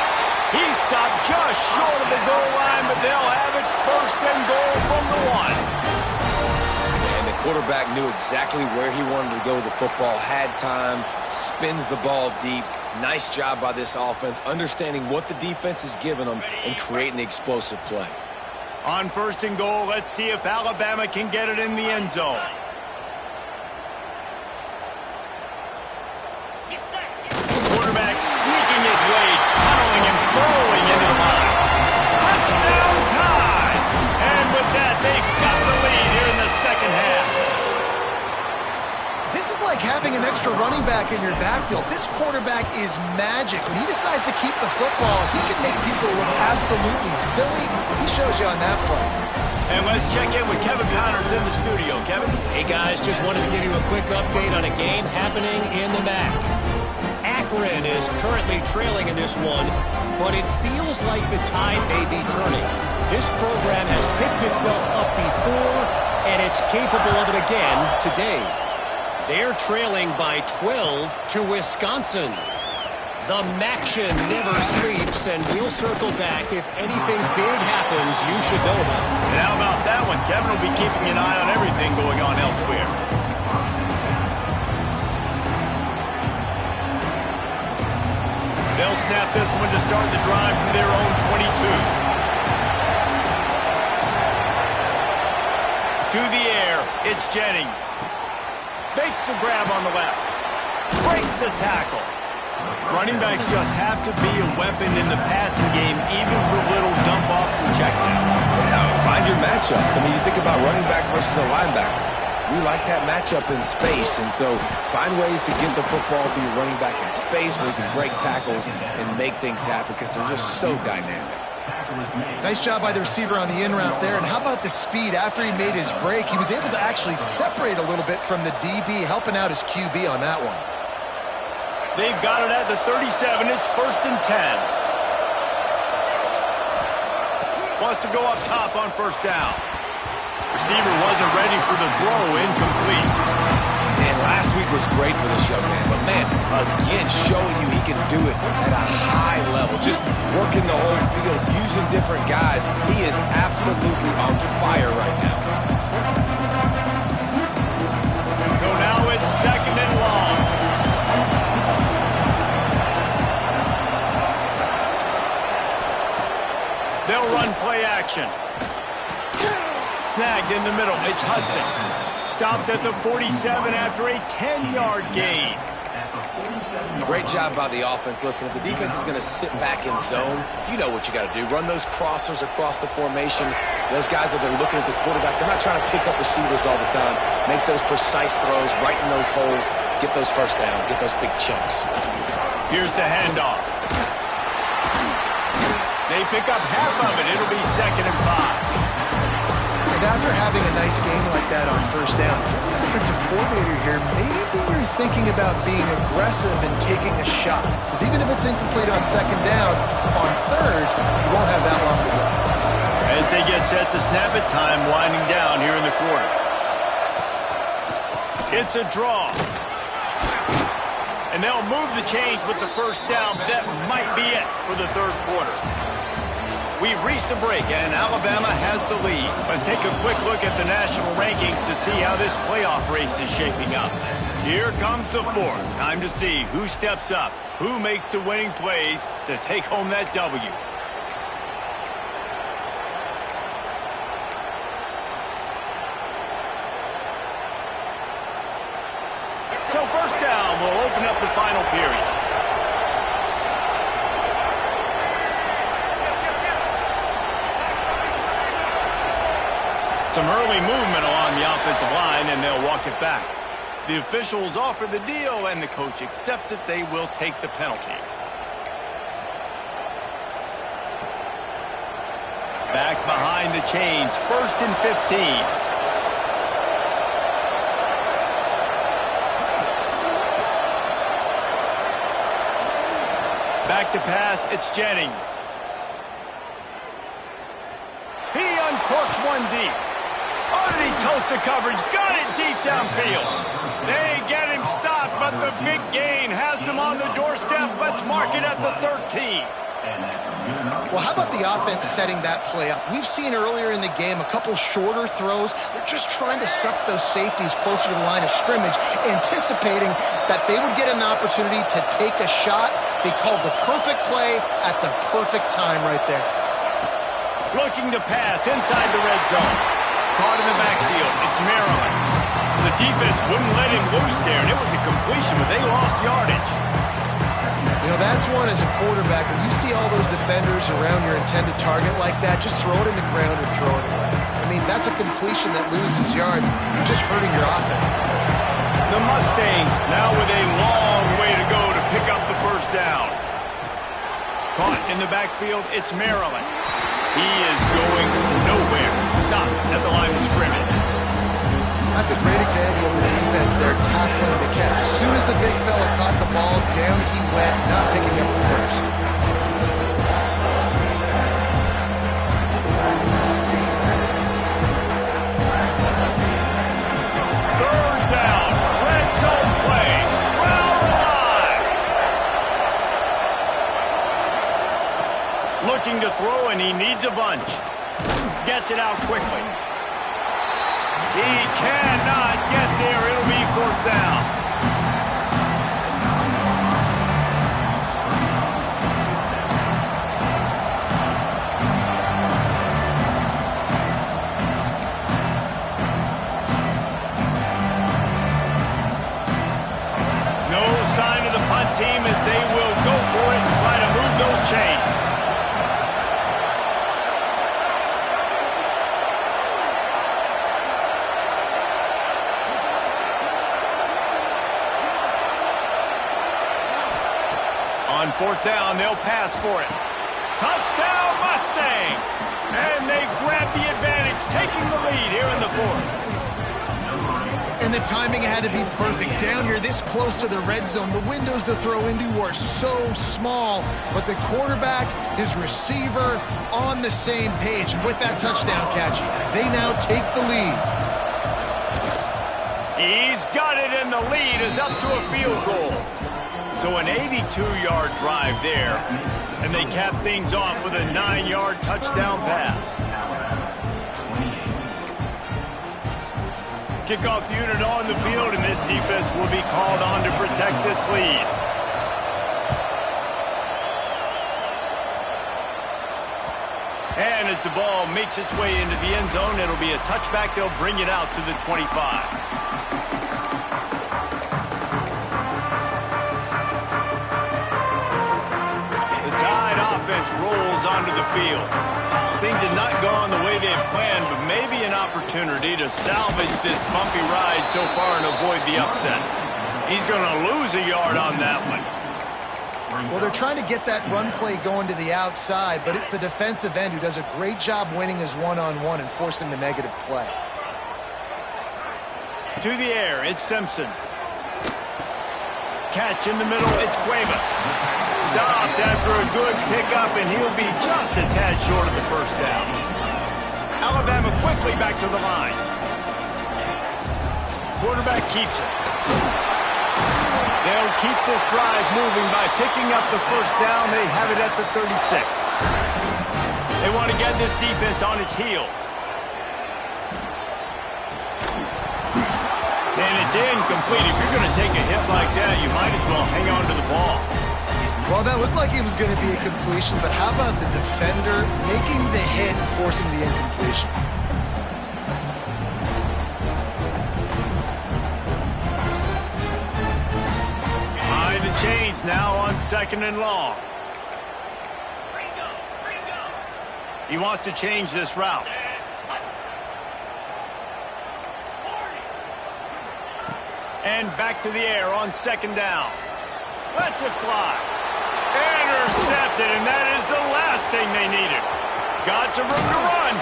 He stopped just short of the goal line, but they'll have it 1st and goal from the 1. And the quarterback knew exactly where he wanted to go with the football, had time, spins the ball deep. Nice job by this offense, understanding what the defense is giving them and creating the explosive play. On 1st and goal, let's see if Alabama can get it in the end zone. Quarterback sneaking his way, tunneling and burrowing into the line. Touchdown Tide! And with that, they've got the lead here in the second half. This is like having an extra running back in your backfield. This quarterback is magic. When he decides to keep the football, he can make people look absolutely silly. He shows you on that play. And let's check in with Kevin Connors in the studio. Kevin? Hey, guys, just wanted to give you a quick update on a game happening in the MAC. Akron is currently trailing in this one, but it feels like the tide may be turning. This program has picked itself up before, and it's capable of it again today. They're trailing by 12 to Wisconsin. The Maction never sleeps, and we'll circle back if anything big happens you should know about. And how about that one? Kevin will be keeping an eye on everything going on elsewhere. They'll snap this one to start the drive from their own 22. To the air, it's Jennings. Makes the grab on the left. Breaks the tackle. Running backs just have to be a weapon in the passing game, even for little dump-offs and checkdowns. Yeah, find your matchups. I mean, you think about running back versus a linebacker. We like that matchup in space, and so find ways to get the football to your running back in space where you can break tackles and make things happen because they're just so dynamic. Nice job by the receiver on the in route there. And how about the speed after he made his break? He was able to actually separate a little bit from the DB, helping out his QB on that one. They've got it at the 37. It's 1st and 10. Wants to go up top on 1st down. Receiver wasn't ready for the throw. Incomplete. And last week was great for this young man. But, man, again, showing you he can do it at a high level. Just working the whole field, using different guys. He is absolutely on fire right now. So now it's 2nd and long. They'll run play action. Snagged in the middle. It's Hudson. Stopped at the 47 after a 10-yard gain. Great job by the offense. Listen, if the defense is going to sit back in zone, you know what you got to do. Run those crossers across the formation. Those guys that are looking at the quarterback, they're not trying to pick up receivers all the time. Make those precise throws, right in those holes, get those first downs, get those big chunks. Here's the handoff. They pick up half of it. It'll be 2nd and 5. And after having a nice game like that on 1st down, for the offensive coordinator here, maybe you're thinking about being aggressive and taking a shot. Because even if it's incomplete on 2nd down, on 3rd, you won't have that long to go. As they get set to snap it, time winding down here in the quarter. It's a draw. And they'll move the chains with the 1st down. That might be it for the 3rd quarter. We've reached a break, and Alabama has the lead. Let's take a quick look at the national rankings to see how this playoff race is shaping up. Here comes the 4th. Time to see who steps up, who makes the winning plays to take home that W. So 1st down will open up the final period. Some early movement along the offensive line, and they'll walk it back. The officials offer the deal, and the coach accepts it. They will take the penalty. Back behind the chains, 1st and 15. Back to pass, it's Jennings. He uncorks one deep. Underneath toast to coverage, got it deep downfield. They get him stopped, but the big gain has them on the doorstep. Let's mark it at the 13. Well, how about the offense setting that play up? We've seen earlier in the game a couple shorter throws. They're just trying to suck those safeties closer to the line of scrimmage, anticipating that they would get an opportunity to take a shot. They called the perfect play at the perfect time right there. Looking to pass inside the red zone. Caught in the backfield. It's Maryland. The defense wouldn't let him loose there, and it was a completion, but they lost yardage. You know, that's one as a quarterback. When you see all those defenders around your intended target like that, just throw it in the ground or throw it away. I mean, that's a completion that loses yards. You're just hurting your offense. The Mustangs now with a long way to go to pick up the 1st down. Caught in the backfield, it's Maryland. He is going nowhere. Stopped at the line of scrimmage. That's a great example of the defense there tackling the catch. As soon as the big fella caught the ball, down he went, not picking up the 1st. Third down, red zone play, crowd alive. Looking to throw, and he needs a bunch. Gets it out quickly. He cannot get there. It'll be 4th down. On fourth down, they'll pass for it. Touchdown, Mustangs! And they grab the advantage, taking the lead here in the fourth. And the timing had to be perfect. Down here, this close to the red zone, the windows to throw into are so small, but the quarterback, his receiver, on the same page. And with that touchdown catch, they now take the lead. He's got it, and the lead is up to a field goal. So an 82-yard drive there, and they cap things off with a 9-yard touchdown pass. Kickoff unit on the field, and this defense will be called on to protect this lead. And as the ball makes its way into the end zone, it'll be a touchback. They'll bring it out to the 25. The Tide offense rolls onto the field. Things have not gone the way they had planned, but maybe an opportunity to salvage this bumpy ride so far and avoid the upset. He's going to lose a yard on that one. Well, they're trying to get that run play going to the outside, but it's the defensive end who does a great job winning his one-on-one and forcing the negative play. To the air, it's Simpson. Catch in the middle, it's Cuevas. Stopped after a good pickup, and he'll be just a tad short of the first down. Alabama quickly back to the line. Quarterback keeps it. They'll keep this drive moving by picking up the first down. They have it at the 36. They want to get this defense on its heels. And it's incomplete. If you're going to take a hit like that, you might as well hang on to the ball. Well, that looked like it was going to be a completion, but how about the defender making the hit and forcing the incompletion? Behind the chains now on 2nd and long. He wants to change this route. And back to the air on 2nd down. Lets it fly. Intercepted, and that is the last thing they needed. Got some room to run.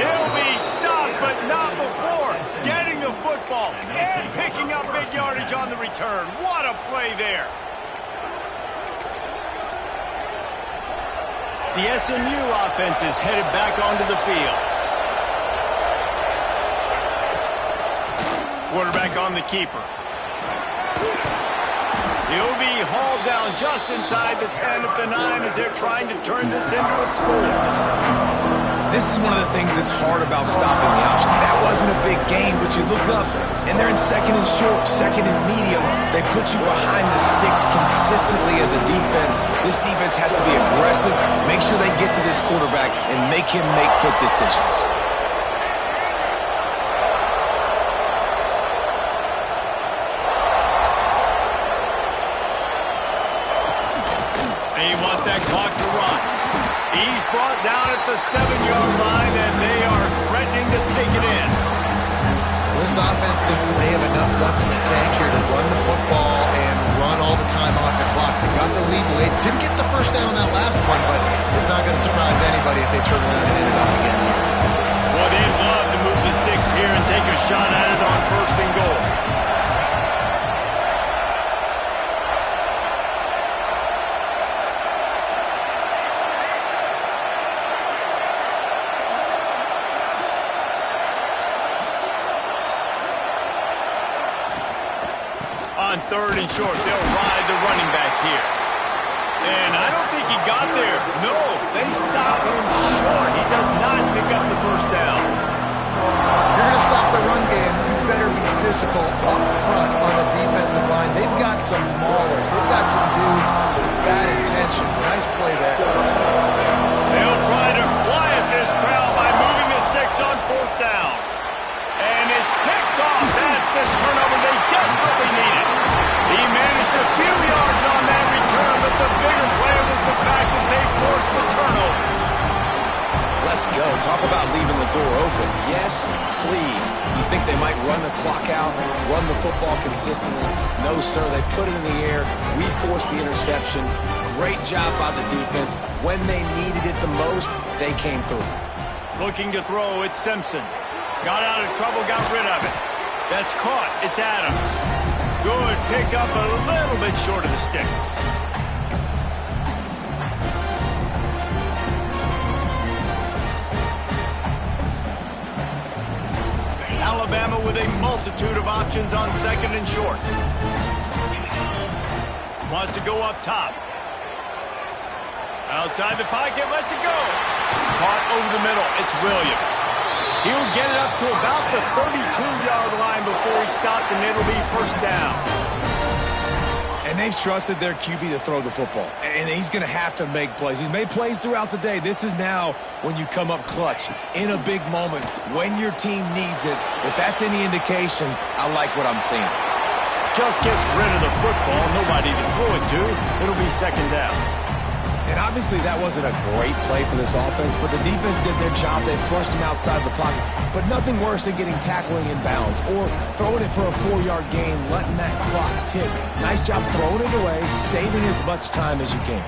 He'll be stopped, but not before getting the football and picking up big yardage on the return. What a play there. The SMU offense is headed back onto the field. Quarterback on the keeper. He'll be hauled down just inside the 10 at the 9 as they're trying to turn this into a score. This is one of the things that's hard about stopping the option. That wasn't a big gain, but you look up, and they're in 2nd and short, 2nd and medium. They put you behind the sticks consistently as a defense. This defense has to be aggressive, make sure they get to this quarterback, and make him make quick decisions. Brought down at the 7-yard line, and they are threatening to take it in. This offense thinks that they have enough left in the tank here to run the football and run all the time off the clock. They got the lead late. Didn't get the first down on that last one, but it's not going to surprise anybody if they turn around and hit it off again here. Well, they'd love to move the sticks here and take a shot at it on 1st and goal. On 3rd and short, they'll ride the running back here. And I don't think he got there. No, they stop him short. He does not pick up the first down. If you're going to stop the run game, you better be physical up front on the defensive line. They've got some maulers. They've got some dudes with bad intentions. Nice play there. They'll try to quiet this crowd by moving the sticks on 4th down. And it's picked off. That's the turnover they desperately needed. He managed a few yards on that return, but the bigger play was the fact that they forced the turnover. Let's go. Talk about leaving the door open. Yes, please. You think they might run the clock out, run the football consistently? No, sir. They put it in the air. We forced the interception. Great job by the defense. When they needed it the most, they came through. Looking to throw, it's Simpson. Got out of trouble, got rid of it. That's caught. It's Adams. Good pick up, a little bit short of the sticks. Alabama with a multitude of options on second and short. Wants to go up top. Outside the pocket, lets it go. Caught over the middle. It's Williams. He'll get it up to about the 32-yard line before he stopped, and it'll be first down. And they've trusted their QB to throw the football. And he's going to have to make plays. He's made plays throughout the day. This is now when you come up clutch in a big moment when your team needs it. If that's any indication, I like what I'm seeing. Just gets rid of the football. Nobody to throw it to. It'll be second down. And obviously that wasn't a great play for this offense, but the defense did their job. They flushed him outside the pocket. But nothing worse than getting tackling in bounds or throwing it for a 4-yard gain, letting that clock tick. Nice job throwing it away, saving as much time as you can.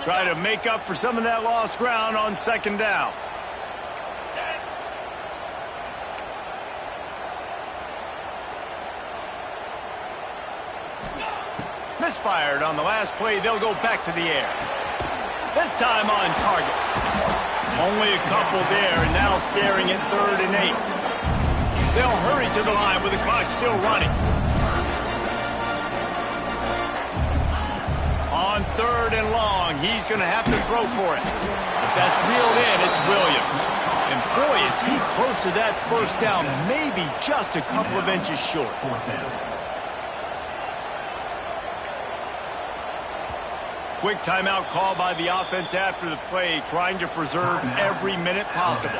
Try to make up for some of that lost ground on second down. Misfired on the last play. They'll go back to the air. This time on target. Only a couple there, and now staring at 3rd and 8. They'll hurry to the line with the clock still running. On 3rd and long, he's going to have to throw for it. If that's reeled in, it's Williams. And boy, is he close to that first down, maybe just a couple of inches short. Quick timeout call by the offense after the play, trying to preserve every minute possible.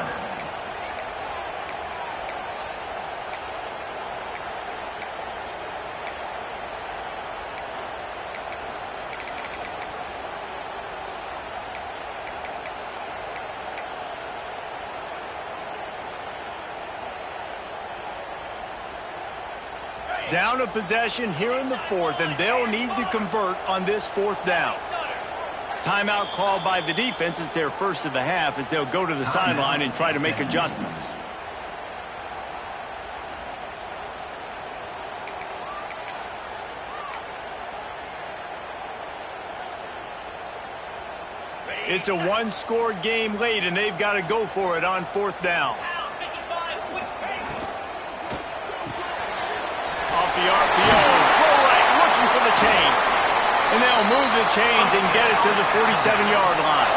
Down a possession here in the 4th, and they'll need to convert on this 4th down. Timeout called by the defense. It's their first of the half as they'll go to the sideline and try to make adjustments. It's a one-score game late, and they've got to go for it on 4th down. Off the RPO, go right, looking for the chains. And they'll move the chains and get it to the 47-yard line.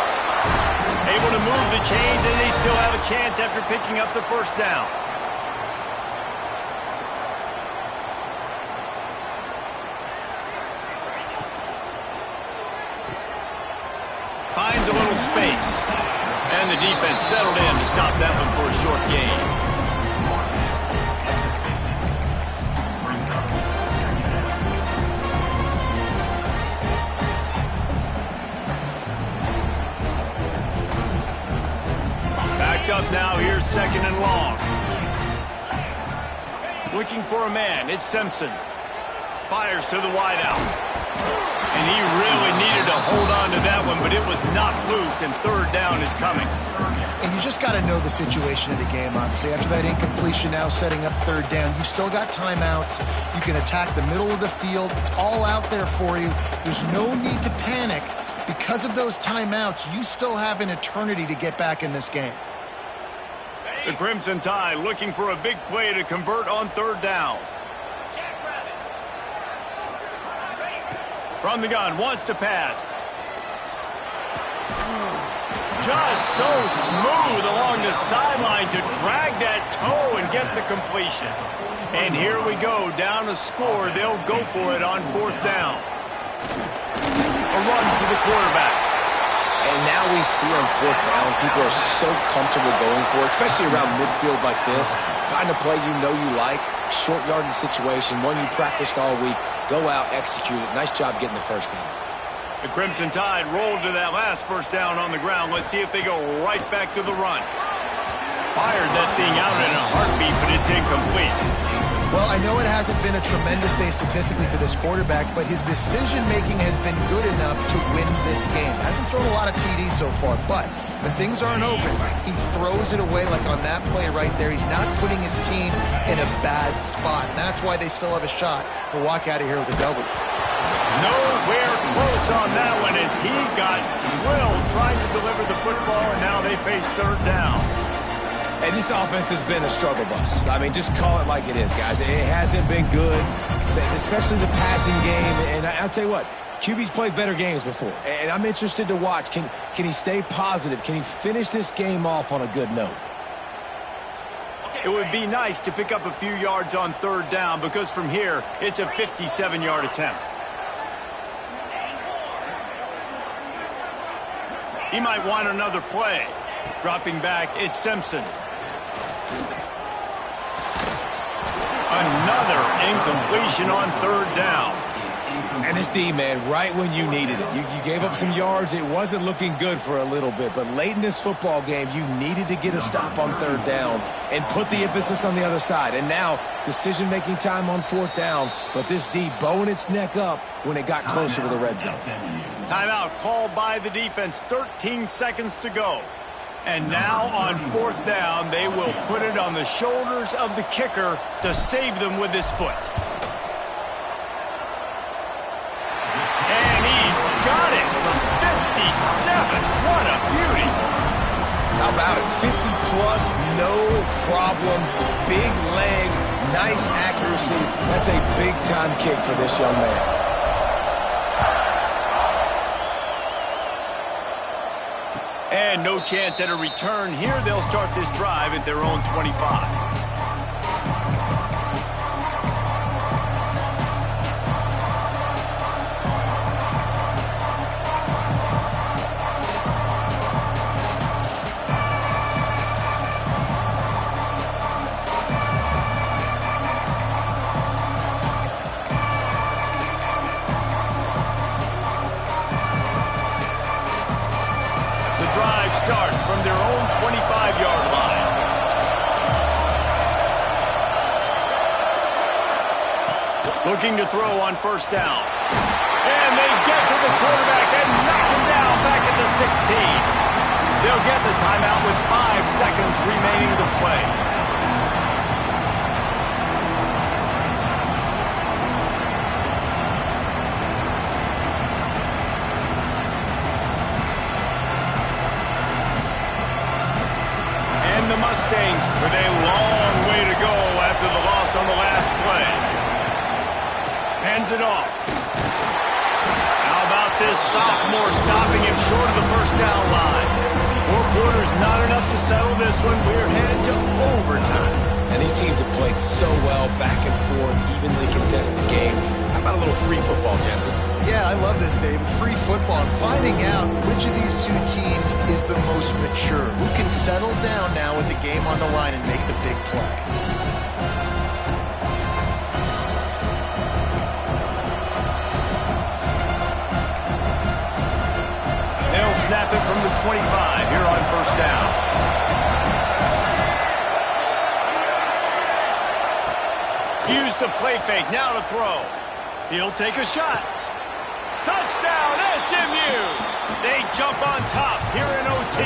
Able to move the chains, and they still have a chance after picking up the first down. Finds a little space. And the defense settled in to stop that one for a short gain. Up now, here's 2nd and long. Looking for a man, it's Simpson. Fires to the wideout. And he really needed to hold on to that one, but it was knocked loose, and 3rd down is coming. And you just got to know the situation of the game, obviously. After that incompletion, now setting up 3rd down, you still got timeouts. You can attack the middle of the field. It's all out there for you. There's no need to panic. Because of those timeouts, you still have an eternity to get back in this game. The Crimson Tide looking for a big play to convert on 3rd down. From the gun, wants to pass. Just so smooth along the sideline to drag that toe and get the completion. And here we go, down a score. They'll go for it on 4th down. A run for the quarterback. And now we see on 4th down, people are so comfortable going for it, especially around midfield like this. Find a play you know you like, short yardage situation, one you practiced all week. Go out, execute it. Nice job getting the first down. The Crimson Tide rolled to that last first down on the ground. Let's see if they go right back to the run. Fired that thing out in a heartbeat, but it's incomplete. Well, I know it hasn't been a tremendous day statistically for this quarterback, but his decision-making has been good enough to win this game. Hasn't thrown a lot of TDs so far, but when things aren't open, he throws it away like on that play right there. He's not putting his team in a bad spot, and that's why they still have a shot to walk out of here with a W. Nowhere close on that one as he got drilled trying to deliver the football, and now they face third down. And this offense has been a struggle bus. I mean, just call it like it is, guys. It hasn't been good, especially the passing game. And I'll tell you what, QB's played better games before. And I'm interested to watch. Can he stay positive? Can he finish this game off on a good note? It would be nice to pick up a few yards on third down because from here, it's a 57-yard attempt. He might want another play. Dropping back, it's Simpson. Another incompletion on third down. And this D, man, right when you needed it. You gave up some yards. It wasn't looking good for a little bit. But late in this football game, you needed to get a stop on third down and put the emphasis on the other side. And now, decision-making time on fourth down. But this D bowing its neck up when it got closer to the red zone. Timeout called by the defense. 13 seconds to go. And now on fourth down, they will put it on the shoulders of the kicker to save them with his foot. And he's got it for 57. What a beauty. How about it? 50-plus, no problem. Big leg, nice accuracy. That's a big-time kick for this young man. And no chance at a return here. They'll start this drive at their own 25. Starts from their own 25-yard line. Looking to throw on first down. And they get to the quarterback and knock him down back at the 16. They'll get the timeout with 5 seconds remaining to play. The Mustangs with a long way to go after the loss on the last play. Hands it off. How about this sophomore stopping him short of the first down line? 4 quarters, not enough to settle this one. We're headed to overtime. And these teams have played so well, back and forth, evenly contested game. How about a little free football, Jesse? Yeah, I love this, David. Free football. And finding out which of these two teams is the most mature. Who can settle down now with the game on the line and make the big play. They'll snap it from the 25 here on first down. Use the play fake, now to throw. He'll take a shot. Touchdown, SMU! They jump on top here in OT.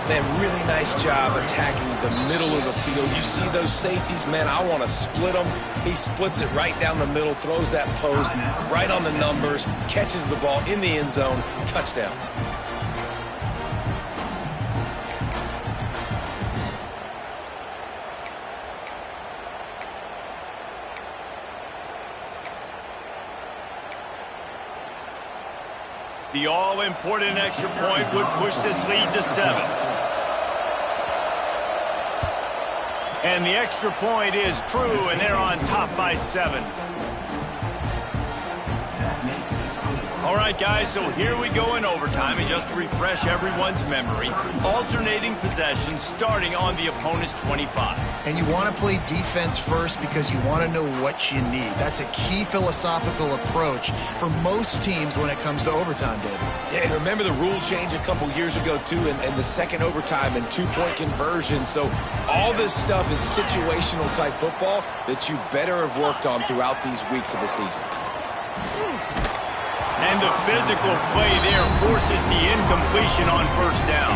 Man, really nice job attacking the middle of the field. You see those safeties, man, I want to split them. He splits it right down the middle, throws that post right on the numbers, catches the ball in the end zone, touchdown. The all-important extra point would push this lead to 7. And the extra point is true, and they're on top by 7. All right, guys, so here we go in overtime. And just to refresh everyone's memory, alternating possession starting on the opponent's 25. And you want to play defense first because you want to know what you need. That's a key philosophical approach for most teams when it comes to overtime, David. Yeah, and remember the rule change a couple years ago, too, and the second overtime and two-point conversion. So all this stuff is situational type football that you better have worked on throughout these weeks of the season. And the physical play there forces the incompletion on first down.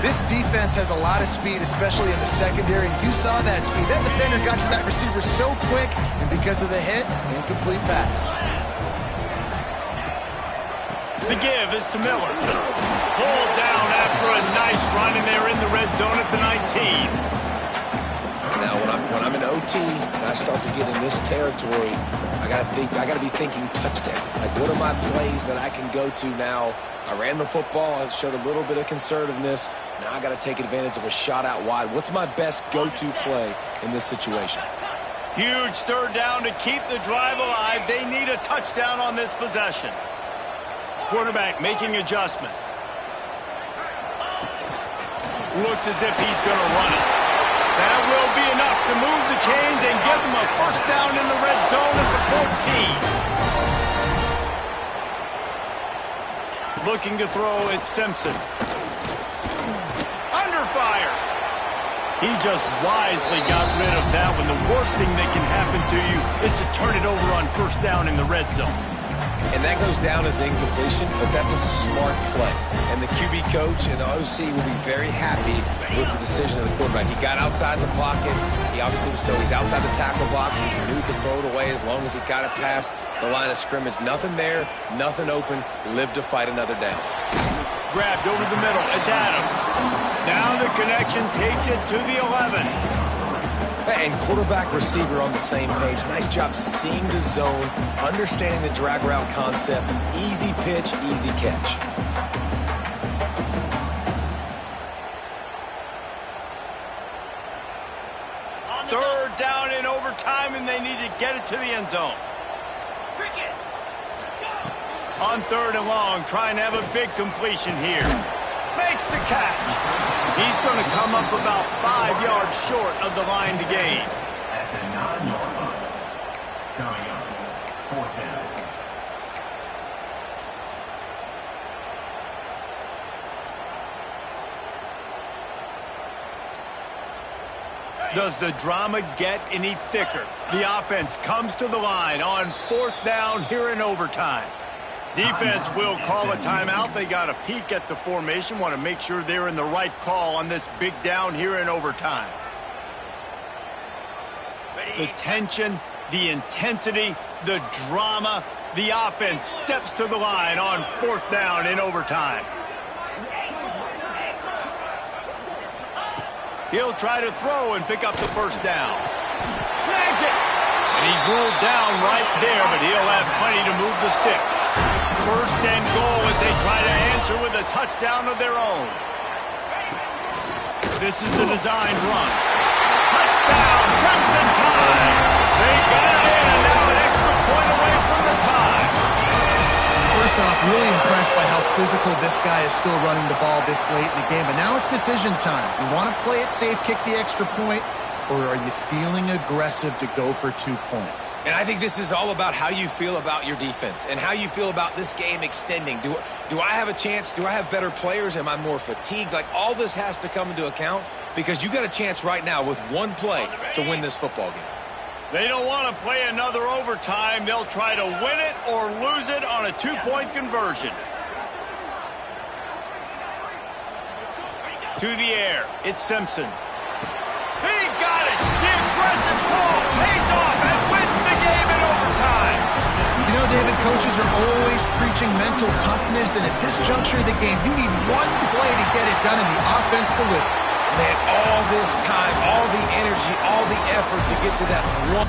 This defense has a lot of speed, especially in the secondary. You saw that speed. That defender got to that receiver so quick, and because of the hit, incomplete pass. The give is to Miller. Pulled down after a nice run, and they're in the red zone at the 19. Now, when I'm in OT and I start to get in this territory, I gotta be thinking touchdown. Like, what are my plays that I can go to now? I ran the football. I showed a little bit of conservativeness. Now I got to take advantage of a shot out wide. What's my best go-to play in this situation? Huge third down to keep the drive alive. They need a touchdown on this possession. Quarterback making adjustments. Looks as if he's going to run it. That will be enough to move the chains and give them a first down in the red zone at the 14. Looking to throw, it's Simpson. Under fire. He just wisely got rid of that one. The worst thing that can happen to you is to turn it over on first down in the red zone. And that goes down as incompletion, but that's a smart play. And the QB coach and the OC will be very happy with the decision of the quarterback. He got outside the pocket. He obviously was he's outside the tackle box. He knew he could throw it away as long as he got it past the line of scrimmage. Nothing there, nothing open. Live to fight another down. Grabbed over the middle. It's Adams. Now the connection takes it to the 11. And quarterback receiver on the same page. Nice job seeing the zone, understanding the drag route concept. Easy pitch, easy catch. Third down in overtime, and they need to get it to the end zone. On third and long, trying to have a big completion here. Makes the catch. He's going to come up about 5 yards short of the line to gain. At the 9-yard line. Coming up, fourth down. Does the drama get any thicker? The offense comes to the line on fourth down here in overtime. Defense will call a timeout. They got a peek at the formation. Want to make sure they're in the right call on this big down here in overtime. The tension, the intensity, the drama. The offense steps to the line on fourth down in overtime. He'll try to throw and pick up the first down. Snags it! And he's ruled down right there, but he'll have plenty to move the sticks. First and goal as they try to answer with a touchdown of their own. This is a designed run. Touchdown, Crimson Tide! They got it in, and now an extra point away from the tie. First off, really impressed by how physical this guy is still running the ball this late in the game. But now it's decision time. You want to play it safe, kick the extra point, or are you feeling aggressive to go for 2 points? And I think this is all about how you feel about your defense and how you feel about this game extending. Do I have a chance? Do I have better players? Am I more fatigued? Like, all this has to come into account because you got a chance right now with one play to win this football game. They don't want to play another overtime. They'll try to win it or lose it on a 2-point conversion. To the air, it's Simpson. He got it! The aggressive call pays off and wins the game in overtime. You know, David, coaches are always preaching mental toughness, and at this juncture of the game, you need one play to get it done, and the offense delivered. Man, all this time, all the energy, all the effort to get to that one.